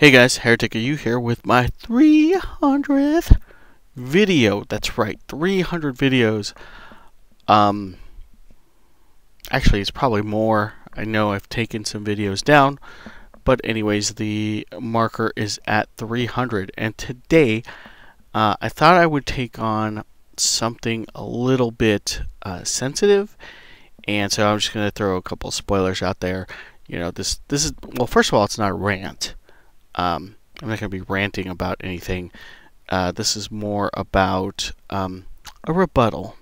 Hey guys, Heretic you here with my 300th video. That's right, 300 videos. Um, Actually, it's probably more. I know I've taken some videos down, but anyways, the marker is at 300. And today, I thought I would take on something a little bit sensitive, and so I'm just going to throw a couple spoilers out there. You know, this is, well, first of all, it's not a rant. I'm not going to be ranting about anything. This is more about a rebuttal,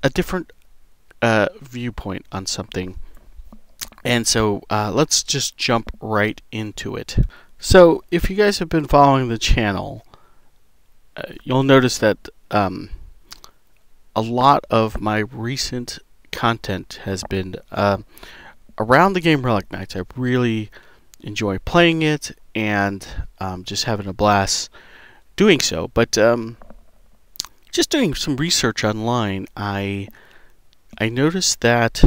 a different viewpoint on something. And so let's just jump right into it. So if you guys have been following the channel, you'll notice that a lot of my recent content has been around the game Relic Knights. I really enjoy playing it and just having a blast doing so. But just doing some research online, I noticed that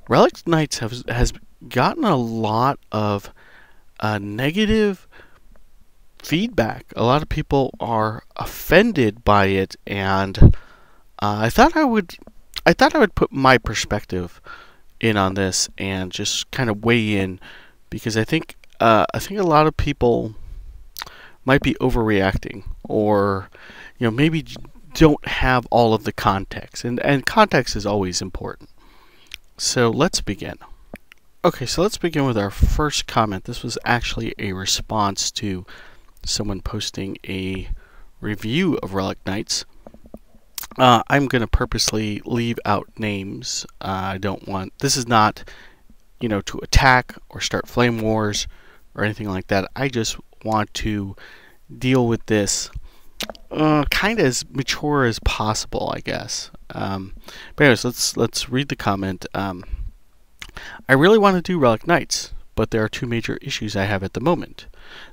Relic Knights has gotten a lot of negative feedback. A lot of people are offended by it, and I thought I would put my perspective in on this and just kind of weigh in, because I think a lot of people might be overreacting, or maybe don't have all of the context, and context is always important. So let's begin. Okay, so let's begin with our first comment. This was actually a response to someone posting a review of Relic Knights. I'm going to purposely leave out names. I don't want, this is not, to attack or start flame wars or anything like that. I just want to deal with this kind of as mature as possible, I guess. But anyways, let's read the comment. I really want to do Relic Knights, but there are two major issues I have at the moment.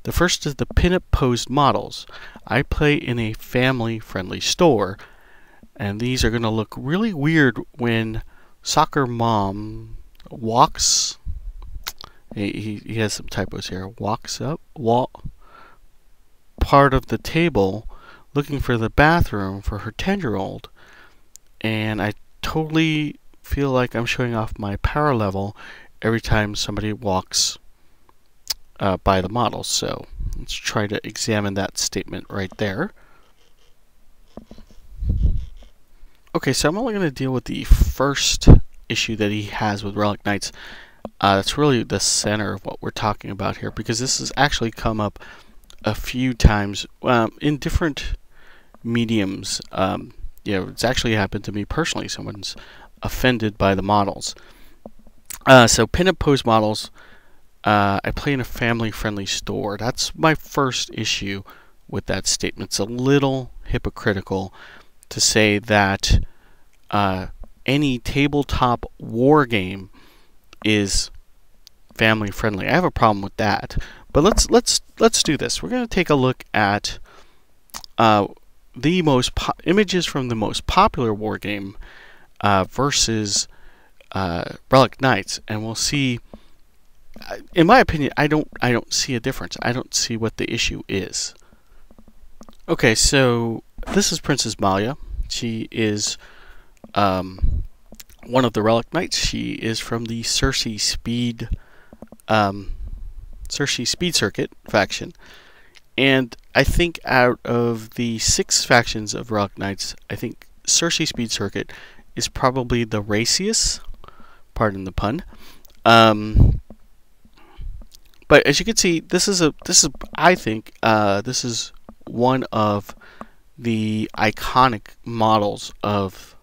The first is the pinup posed models. I play in a family-friendly store, and these are going to look really weird when Soccer Mom walks. He has some typos here. Walks up, part of the table, looking for the bathroom for her 10-year-old, and I totally feel like I'm showing off my power level every time somebody walks by the model. So let's try to examine that statement right there. Okay, so I'm only going to deal with the first issue that he has with Relic Knights. That's really the center of what we're talking about here, because this has actually come up a few times in different mediums. It's actually happened to me personally. Someone's offended by the models. So pinup pose models. I play in a family-friendly store. That's my first issue with that statement. It's a little hypocritical to say that any tabletop war game is family friendly. I have a problem with that. But let's do this. We're going to take a look at the images from the most popular war game versus Relic Knights, and we'll see. In my opinion, I don't see a difference. I don't see what the issue is. Okay, so this is Princess Malia. She is one of the Relic Knights. She is from the Circe Speed Circuit faction, and I think out of the 6 factions of Relic Knights, I think Circe Speed Circuit is probably the raciest. Pardon the pun. But as you can see, I think this is one of the iconic models of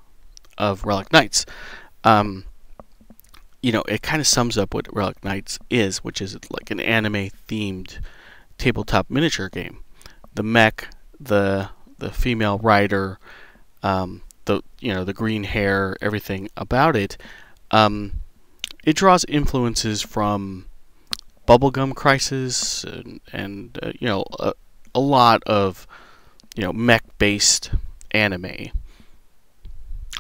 Relic Knights. It kind of sums up what Relic Knights is, which is like an anime-themed tabletop miniature game. The mech, the female rider, the green hair, everything about it. It draws influences from Bubblegum Crisis and a lot of mech-based anime.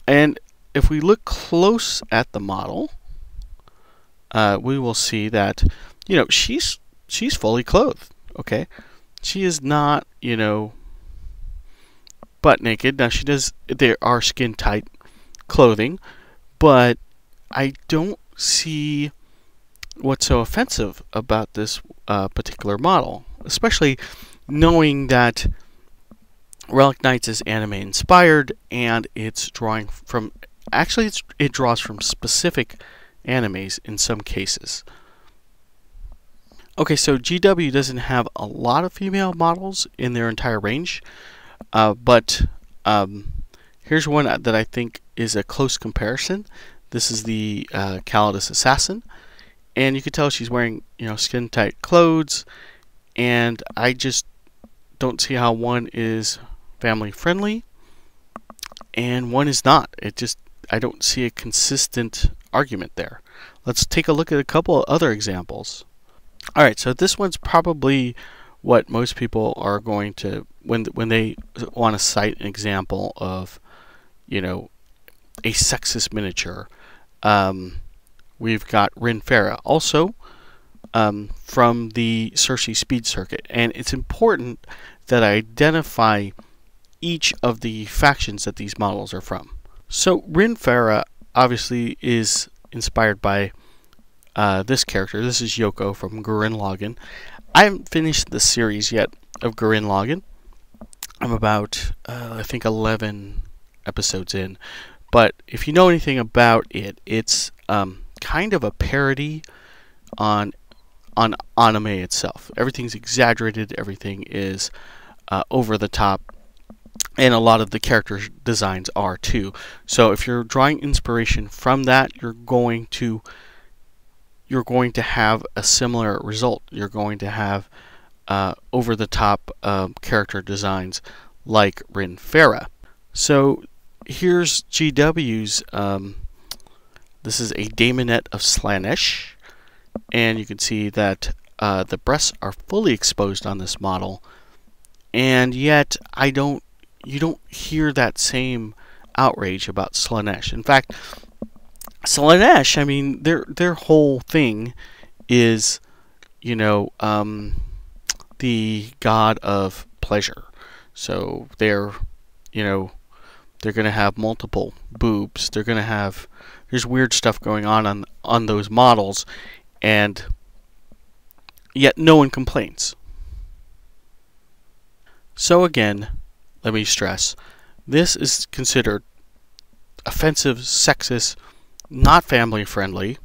And if we look close at the model, we will see that she's she's fully clothed. Okay, she is not, you know, butt naked. Now there are skin tight clothing, but I don't see what's so offensive about this particular model, especially knowing that Relic Knights is anime inspired and it's drawing from, actually it draws from specific animes in some cases. Okay, so GW doesn't have a lot of female models in their entire range, but here's one that I think is a close comparison. This is the Calidus Assassin, and you can tell she's wearing, you know, skin tight clothes, and I just don't see how one is family friendly and one is not. I don't see a consistent argument there. Let's take a look at a couple of other examples. Alright, so this one's probably what most people are going to, when they want to cite an example of, you know, a sexist miniature. We've got Rin Farah, also from the Circe Speed Circuit, and it's important that I identify each of the factions that these models are from. So Rin Farah obviously is inspired by this character. This is Yoko from Gurren Lagann. I haven't finished the series yet of Gurren Lagann. I'm about, I think, 11 episodes in. But if you know anything about it, it's kind of a parody on anime itself. Everything's exaggerated. Everything is over the top. And a lot of the character designs are too. So if you're drawing inspiration from that, you're going to have a similar result. You're going to have over the top character designs like Rin Farah. So here's GW's. This is a Daemonette of Slaanesh, and you can see that the breasts are fully exposed on this model, and yet you don't hear that same outrage about Slaanesh. In fact, Slaanesh, I mean, their whole thing is, you know, the god of pleasure. So they're, you know, they're going to have multiple boobs. They're going to have, there's weird stuff going on those models, and yet no one complains. So again, let me stress, this is considered offensive, sexist, not family friendly,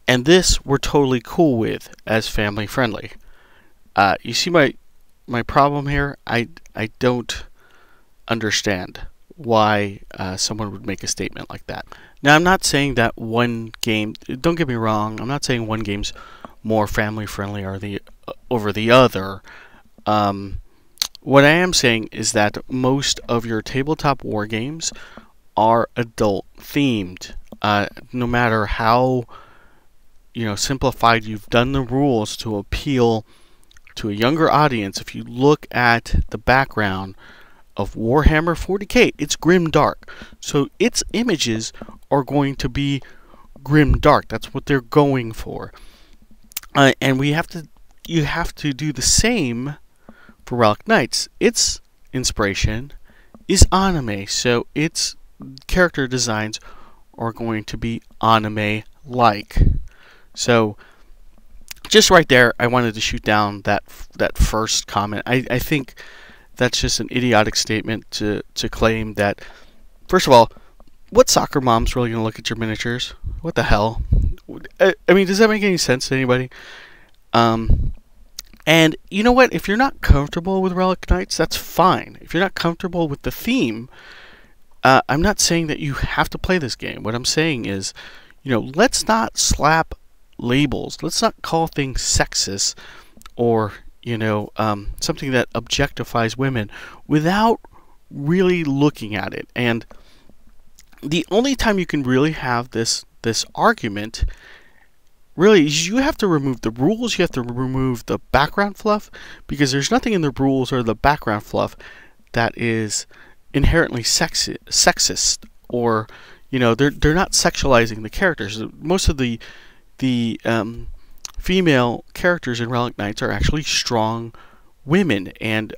and this we're totally cool with as family friendly. You see my problem here? I don't understand why someone would make a statement like that. Now, I'm not saying that one game, don't get me wrong, I'm not saying one game's more family friendly or over the other. What I am saying is that most of your tabletop war games are adult themed. No matter how, you know, simplified you've done the rules to appeal to a younger audience, if you look at the background of Warhammer 40K, it's grim dark. So its images are going to be grim dark. That's what they're going for. And you have to do the same for Relic Knights. Its inspiration is anime, so its character designs are going to be anime-like. So just right there, I wanted to shoot down that first comment. I think that's just an idiotic statement to claim that, first of all, what soccer mom's really going to look at your miniatures? What the hell? I mean, does that make any sense to anybody? And you know what? If you're not comfortable with Relic Knights, that's fine. If you're not comfortable with the theme, I'm not saying that you have to play this game. What I'm saying is, you know, let's not slap labels. Let's not call things sexist or, you know, something that objectifies women without really looking at it. And the only time you can really have this argument really is you have to remove the rules, you have to remove the background fluff, because there's nothing in the rules or the background fluff that is inherently sexist, or, you know, they're not sexualizing the characters. Most of the female characters in Relic Knights are actually strong women, and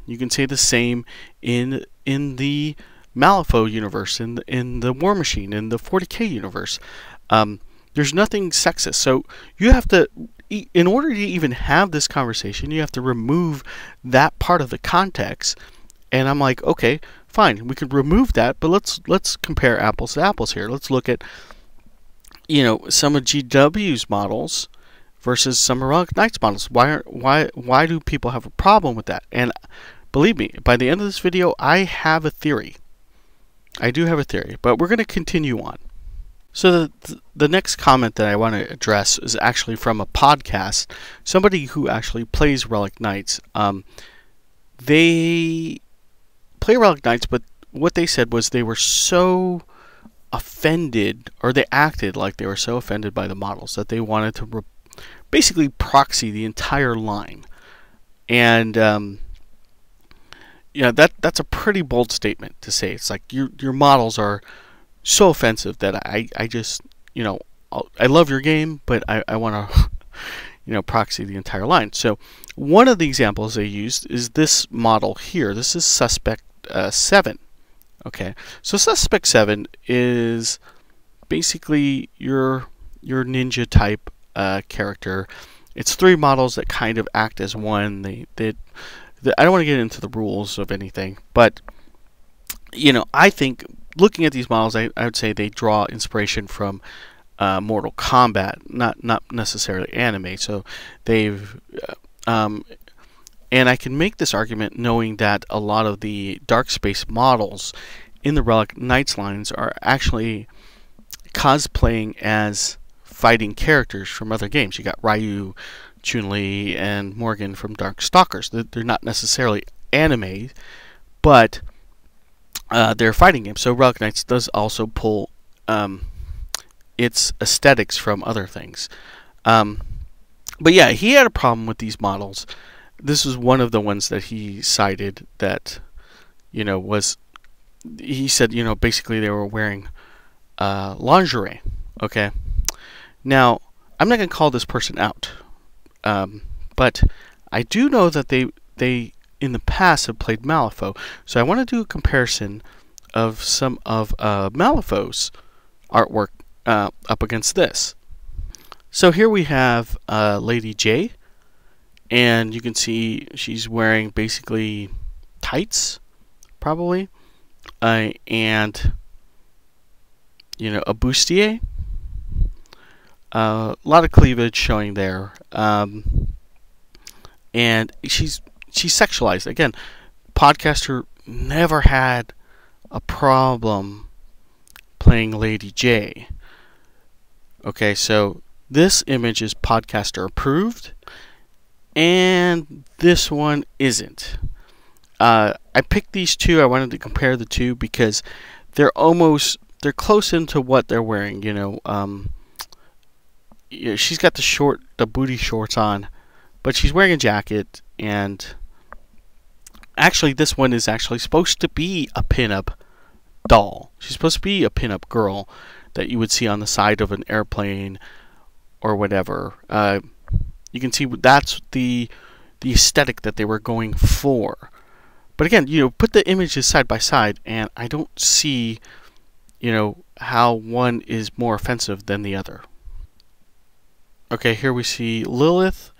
you can say the same in the Malifaux universe, in the War Machine, in the 40k universe. There's nothing sexist, so you have to, in order to even have this conversation, you have to remove that part of the context. And I'm like, okay, fine, we could remove that, but let's compare apples to apples here. Let's look at, you know, some of GW's models versus some of Relic Knights models. Why do people have a problem with that? And believe me, by the end of this video, I have a theory. I do have a theory, but we're going to continue on. So the next comment that I want to address is actually from a podcast, somebody who actually plays Relic Knights. They play Relic Knights, but what they said was they were so offended, or they acted like they were so offended by the models that they wanted to basically proxy the entire line. And you know, that's a pretty bold statement to say. It's like your models are so offensive that I just, you know, I love your game, but I want to you know, proxy the entire line. So one of the examples they used is this model here. This is Suspect 7. Okay, so Suspect 7 is basically your ninja type character. It's 3 models that kind of act as one. I don't want to get into the rules of anything, but you know, I think looking at these models, I would say they draw inspiration from Mortal Kombat, not necessarily anime. So they've and I can make this argument knowing that a lot of the Dark Space models in the Relic Knights lines are actually cosplaying as fighting characters from other games. You got Ryu, Chun-Li, and Morgan from Darkstalkers. They're not necessarily anime, but they're fighting games. So Relic Knights does also pull its aesthetics from other things. But yeah, he had a problem with these models. This was one of the ones that he cited that, you know, was, he said, you know, basically they were wearing lingerie. Okay. Now, I'm not going to call this person out, but I do know that they in the past have played Malifaux, so I want to do a comparison of some of Malifaux's artwork up against this. So here we have Lady J, and you can see she's wearing basically tights, probably, and you know, a bustier. A lot of cleavage showing there, and she's sexualized. Again, podcaster never had a problem playing Lady J. Okay, so this image is podcaster approved, and this one isn't. I picked these two. I wanted to compare the two because they're close into what they're wearing. You know, she's got the booty shorts on, but she's wearing a jacket, and actually this one is actually supposed to be a pinup doll. She's supposed to be a pinup girl that you would see on the side of an airplane or whatever. You can see that's the aesthetic that they were going for. But again, you know, put the images side by side, and I don't see, you know, how one is more offensive than the other. Okay, here we see Lilith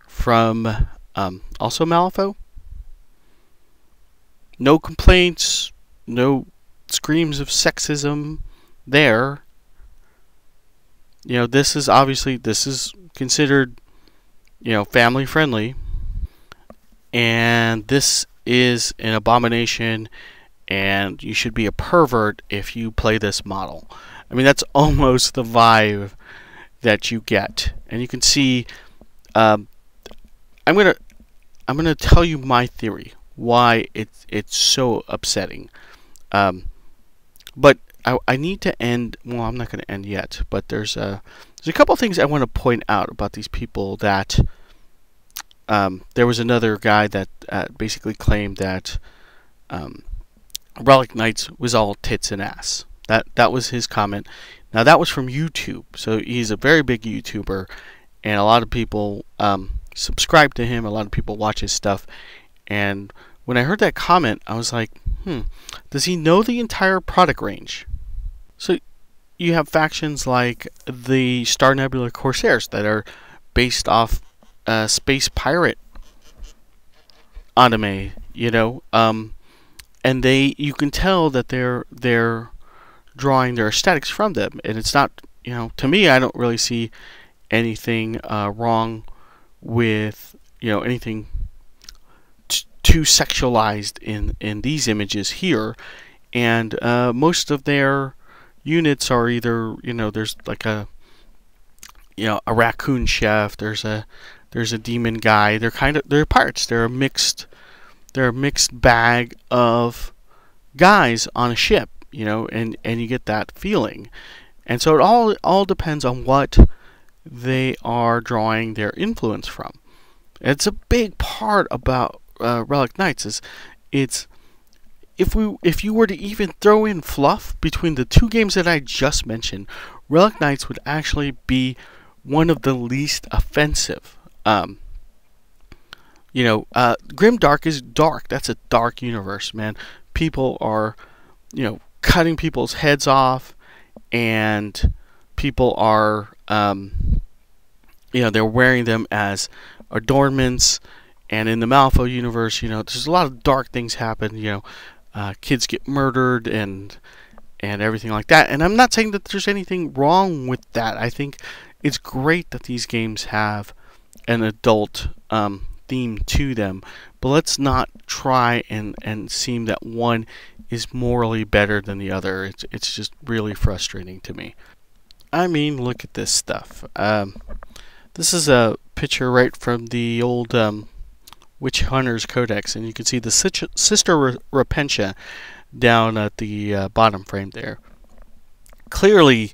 from also Malifaux. No complaints, no screams of sexism there. You know, this is considered, you know, family friendly, and this is an abomination, and you should be a pervert if you play this model. I mean, that's almost the vibe that you get, and you can see. I'm gonna tell you my theory why it's so upsetting. But I need to end. Well, I'm not going to end yet. But there's a couple things I want to point out about these people. That there was another guy that basically claimed that Relic Knights was all tits and ass. That was his comment. Now that was from YouTube, so he's a very big YouTuber, and a lot of people subscribe to him. A lot of people watch his stuff. And when I heard that comment, I was like, does he know the entire product range? So you have factions like the Star Nebula Corsairs that are based off space pirate anime, and you can tell that they're drawing their aesthetics from them, and it's not, to me, I don't really see anything wrong with anything too sexualized in these images here, and most of their units are either there's like a raccoon chef, there's a demon guy. They're pirates. They're a mixed bag of guys on a ship, and you get that feeling. And so it all depends on what they are drawing their influence from. It's a big part about Relic Knights it's if you were to even throw in fluff between the two games that I just mentioned, Relic Knights would actually be one of the least offensive. Grimdark is dark. That's a dark universe, man. People are, cutting people's heads off, and people are, they're wearing them as adornments. And in the Malifaux universe, there's a lot of dark things happen. Kids get murdered and everything like that. And I'm not saying that there's anything wrong with that. I think it's great that these games have an adult theme to them, but let's not try and seem that one is morally better than the other. It's just really frustrating to me. I mean, look at this stuff. This is a picture right from the old Witch Hunters Codex, and you can see the Sister Repentia down at the bottom frame there. Clearly,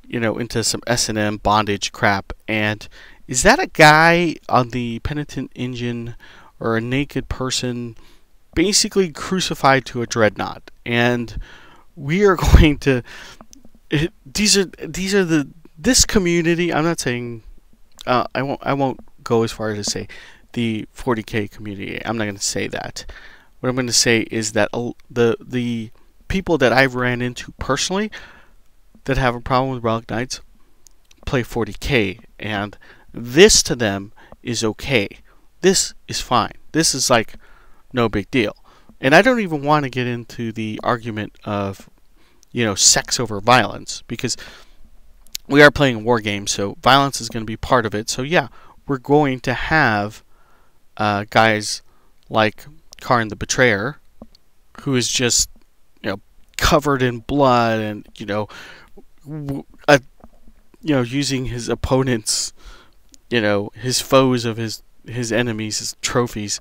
into some S&M bondage crap. And is that a guy on the Penitent Engine, or a naked person basically crucified to a dreadnought? And we are going to this community. I'm not saying I won't go as far as to say the 40K community. I'm not going to say that. What I'm going to say is that the people that I've ran into personally that have a problem with Relic Knights play 40K, and this to them is okay. This is fine. This is like no big deal. And I don't even want to get into the argument of sex over violence, because we are playing war games, so violence is going to be part of it. So yeah, we're going to have guys like Karn the Betrayer, who is just covered in blood, and using his opponents, his foes of his enemies as trophies,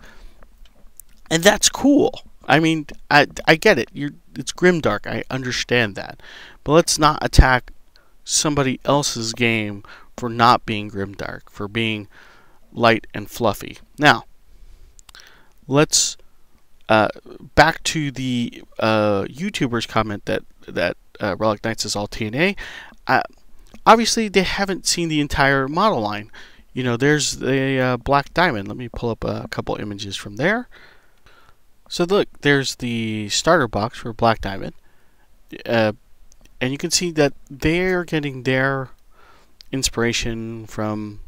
and that's cool. I mean, I get it. It's grimdark. I understand that, but let's not attack somebody else's game for not being grimdark, for being light and fluffy. Now, let's back to the YouTuber's comment that Relic Knights is all TNA. Obviously, they haven't seen the entire model line. There's the Black Diamond. Let me pull up a couple images from there. So look, there's the starter box for Black Diamond, and you can see that they're getting their inspiration from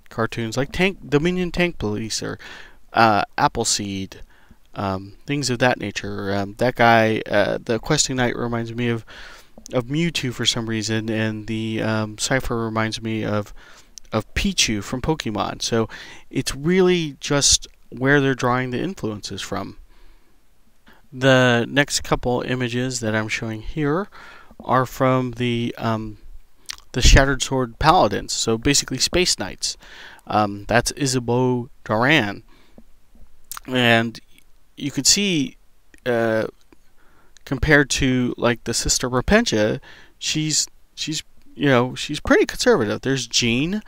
cartoons like Dominion Tank Police, or Appleseed, things of that nature. That guy, the Questing Knight, reminds me of Mewtwo for some reason, and the Cypher reminds me of Pichu from Pokemon. So it's really just where they're drawing the influences from. The next couple images that I'm showing here are from the Shattered Sword Paladins, so basically Space Knights. That's Isabeau Duran, and you can see compared to like the Sister Repentia, she's pretty conservative. There's Jean,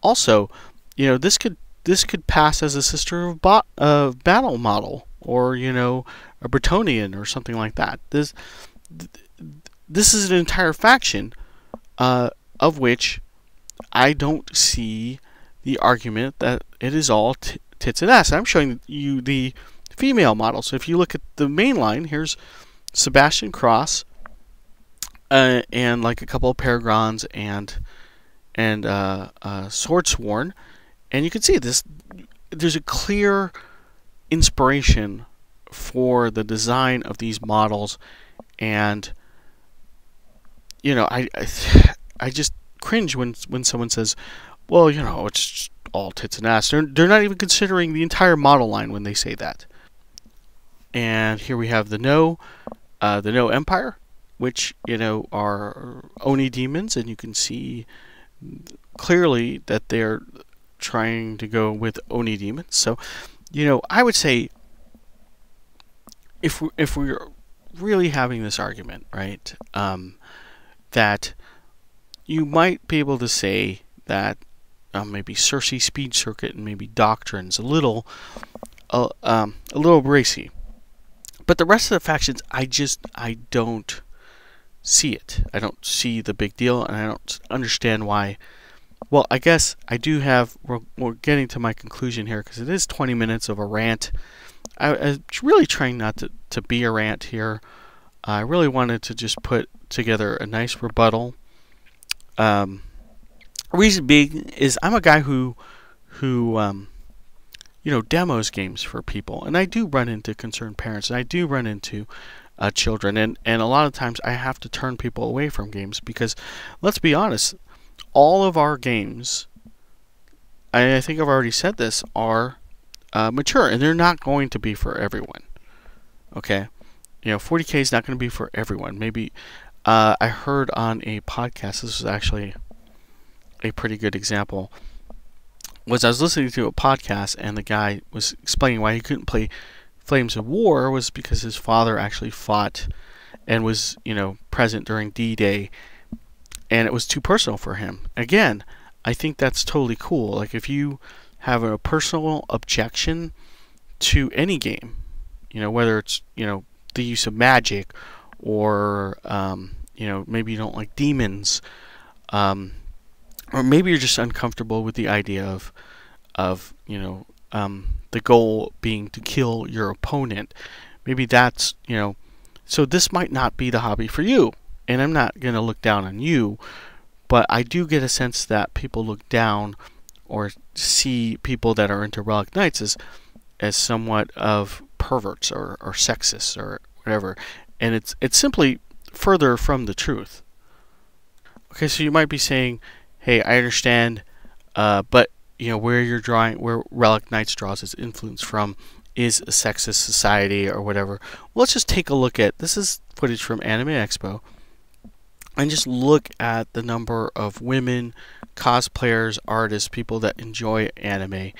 also, this could pass as a Sister of Battle model, or a Bretonnian or something like that. This is an entire faction, of which I don't see the argument that it is all tits and ass. I'm showing you the female model. So if you look at the main line, here's Sebastian Cross, and like a couple of Paragons and Swordsworn, and you can see this. There's a clear inspiration for the design of these models, and I just cringe when someone says, well, it's just all tits and ass. They're not even considering the entire model line when they say that. And here we have the No Empire, which are Oni demons, and you can see clearly that they're trying to go with Oni demons. So, I would say if we're really having this argument, right, that you might be able to say that maybe Cersei Speed Circuit and maybe Doctrine's a little racy, but the rest of the factions, I don't see it. I don't see the big deal, and I don't understand why. Well, I guess I do have. We're getting to my conclusion here because it is 20 minutes of a rant. I was really trying not to be a rant here. I really wanted to just put together a nice rebuttal. Reason being is I'm a guy who demos games for people, and I do run into concerned parents, and I do run into children, and a lot of times I have to turn people away from games because, let's be honest, all of our games, I think I've already said this, are mature, and they're not going to be for everyone. Okay, 40K is not going to be for everyone. Maybe I heard on a podcast, this was actually a pretty good example, was I was listening to a podcast, and the guy was explaining why he couldn't play Flames of War was because his father actually fought and was present during D-Day, and it was too personal for him. Again, I think that's totally cool. Like, if you have a personal objection to any game, whether it's the use of magic, or maybe you don't like demons, or maybe you're just uncomfortable with the idea of the goal being to kill your opponent. Maybe that's so this might not be the hobby for you, and I'm not going to look down on you, but I do get a sense that people look down or see people that are into Relic Knights as somewhat of perverts or sexist or whatever, and it's simply further from the truth. Okay, so you might be saying, hey, I understand, but where Relic Knights draws its influence from is a sexist society or whatever. Well, let's just take a look at, this is footage from Anime Expo, and just look at the number of women, cosplayers, artists, people that enjoy anime.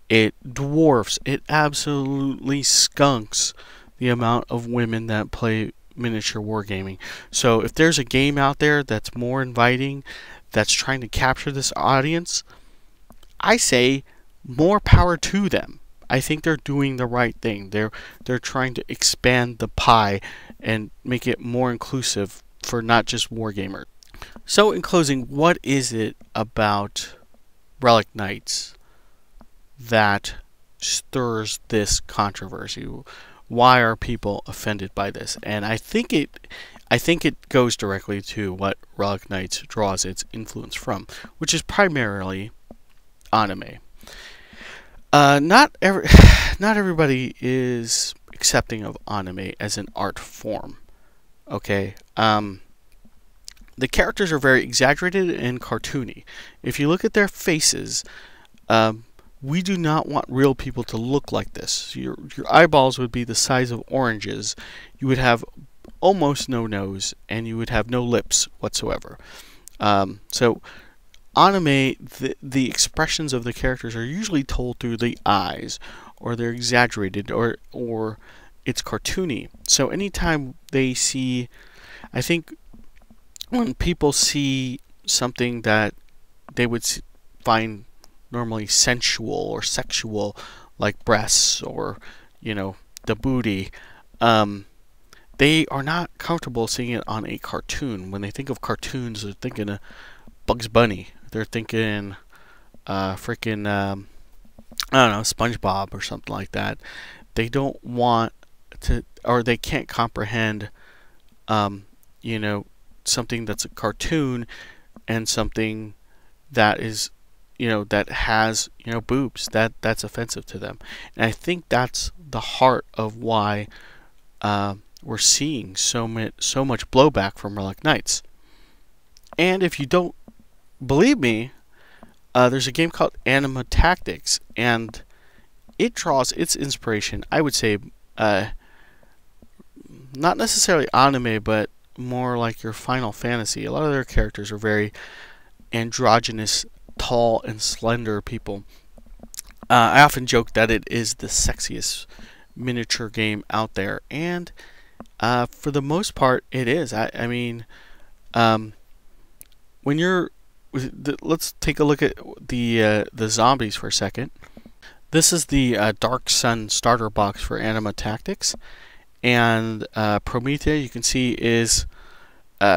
It dwarfs, it absolutely skunks the amount of women that play miniature wargaming. So if there's a game out there that's more inviting, that's trying to capture this audience, I say more power to them. I think they're doing the right thing. They're trying to expand the pie and make it more inclusive for not just wargamers. So in closing, what is it about Relic Knights that stirs this controversy? Why are people offended by this? And I think it goes directly to what Relic Knights draws its influence from, which is primarily anime. Not everybody is accepting of anime as an art form. Okay, the characters are very exaggerated and cartoony. If you look at their faces, we do not want real people to look like this. Your eyeballs would be the size of oranges. You would have almost no nose, and you would have no lips whatsoever. So anime, the expressions of the characters are usually told through the eyes, or they're exaggerated, or it's cartoony. So anytime they see, I think when people see something that they would find normally sensual or sexual, like breasts or the booty, they are not comfortable seeing it on a cartoon. When they think of cartoons, they're thinking of Bugs Bunny. They're thinking freaking I don't know, SpongeBob or something like that. They don't want to, or they can't comprehend, you know, something that's a cartoon and something that is, you know, that has, you know, boobs. That's offensive to them. And I think that's the heart of why we're seeing so much blowback from Relic Knights. And if you don't believe me, there's a game called Anima Tactics, and it draws its inspiration, I would say, not necessarily anime, but more like your Final Fantasy. A lot of their characters are very androgynous, tall and slender people. I often joke that it is the sexiest miniature game out there, and for the most part, it is. I mean, when you're let's take a look at the zombies for a second. This is the Dark Sun starter box for Anima Tactics, and Promethea, you can see, is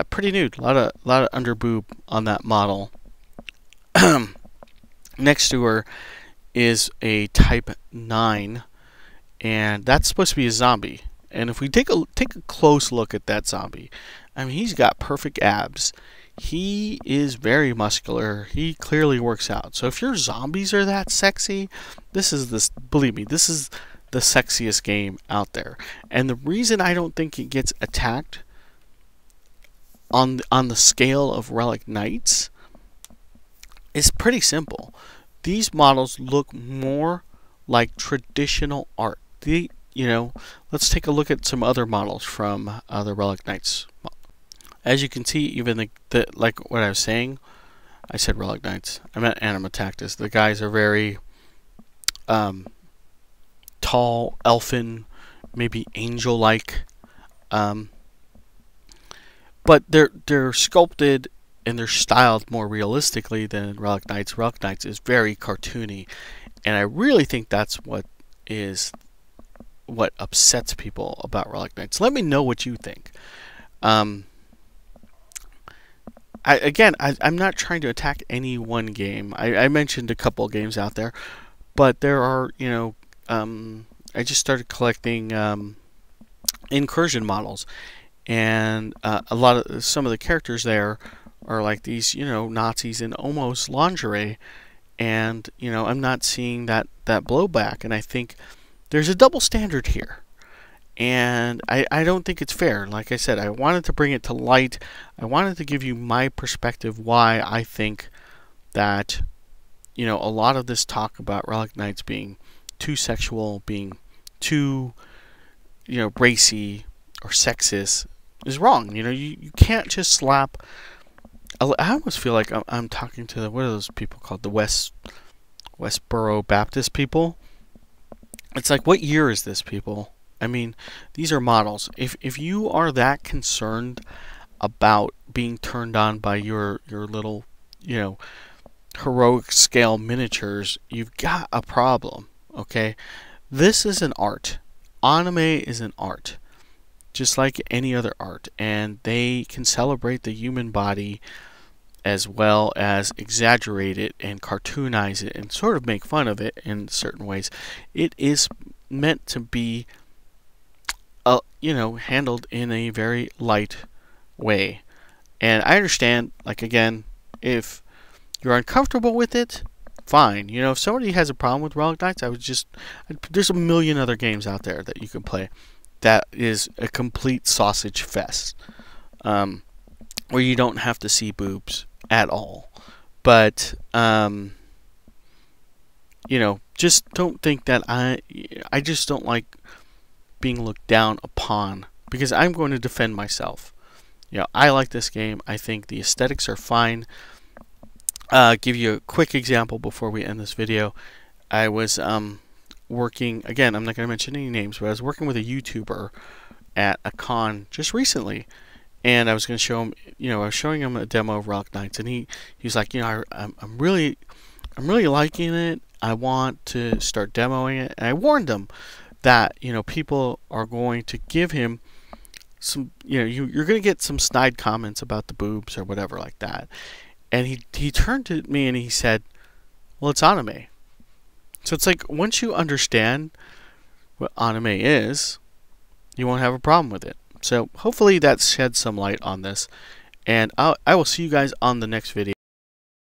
pretty nude. A lot of underboob on that model. Next to her is a Type 9, and that's supposed to be a zombie. And if we take a close look at that zombie, I mean, he's got perfect abs. He is very muscular. He clearly works out. So if your zombies are that sexy, believe me, this is the sexiest game out there. And the reason I don't think it gets attacked on the scale of Relic Knights is pretty simple. These models look more like traditional art. Let's take a look at some other models from the Relic Knights. As you can see, even like what I was saying, I said Relic Knights. I meant Anima Tactics. The guys are very tall, elfin, maybe angel-like, but they're sculpted and they're styled more realistically than Relic Knights. Relic Knights is very cartoony, and I really think that's what upsets people about Relic Knights. Let me know what you think. I'm not trying to attack any one game. I mentioned a couple of games out there, but there are, I just started collecting incursion models, and some of the characters there are like these, Nazis in almost lingerie, and I'm not seeing that blowback, and I think there's a double standard here. And I don't think it's fair. Like I said, I wanted to bring it to light. I wanted to give you my perspective why I think that, a lot of this talk about Relic Knights being too sexual, being too, racy or sexist is wrong. You can't just slap. I almost feel like I'm talking to what are those people called? The Westboro Baptist people. It's like, what year is this, people? I mean, these are models. If you are that concerned about being turned on by your little, heroic scale miniatures, you've got a problem, okay? This is an art. Anime is an art, just like any other art, and they can celebrate the human body as well as exaggerate it and cartoonize it and sort of make fun of it in certain ways. It is meant to be handled in a very light way. And I understand, like, again, if you're uncomfortable with it, fine. If somebody has a problem with Relic Knights, there's a million other games out there that you can play that is a complete sausage fest, where you don't have to see boobs at all. But, just don't think that I just don't like being looked down upon, because I'm going to defend myself. I like this game. I think the aesthetics are fine. Give you a quick example before we end this video. I was working, again, I'm not going to mention any names, but I was working with a YouTuber at a con just recently, and I was going to show him, I was showing him a demo of Relic Knights, and he was like, I'm really liking it. I want to start demoing it. And I warned him that people are going to give him some, you're going to get some snide comments about the boobs or whatever like that. And he turned to me and he said, well, it's anime. So it's like, once you understand what anime is, you won't have a problem with it. So hopefully that sheds some light on this. And I will see you guys on the next video.